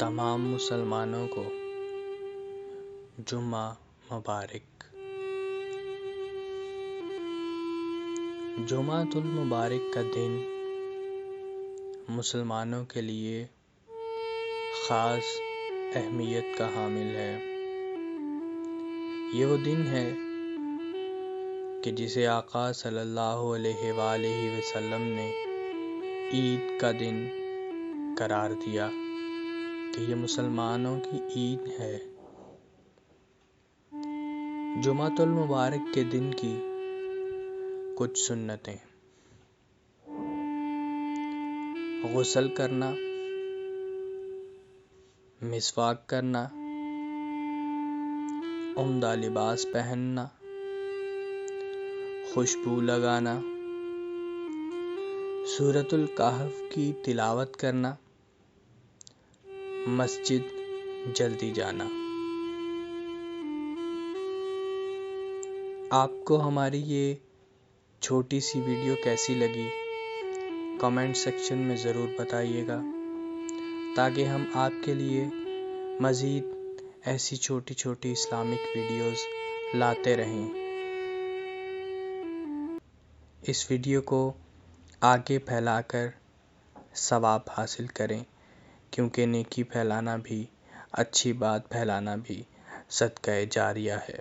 تمام مسلمانوں کو جمعہ مبارک۔ جمعۃ المبارک کا دن مسلمانوں کے لیے خاص اہمیت کا حامل ہے۔ یہ وہ دن ہے کہ جسے آقا صلی اللہ علیہ وآلہ وسلم نے عید کا دن قرار دیا کہ یہ مسلمانوں کی عید ہے۔ جمعۃ المبارک کے دن کی کچھ سنتیں: غسل کرنا، مسواک کرنا، عمدہ لباس پہننا، خوشبو لگانا، سورۃ الکہف کی تلاوت کرنا، مسجد جلدی جانا۔ آپ کو ہماری یہ چھوٹی سی ویڈیو کیسی لگی کمنٹ سیکشن میں ضرور بتائیے گا، تاکہ ہم آپ کے لیے مزید ایسی چھوٹی چھوٹی اسلامک ویڈیوز لاتے رہیں۔ اس ویڈیو کو آگے پھیلا کر ثواب حاصل کریں، کیونکہ نیکی پھیلانا بھی، اچھی بات پھیلانا بھی صدقہ جاریہ ہے۔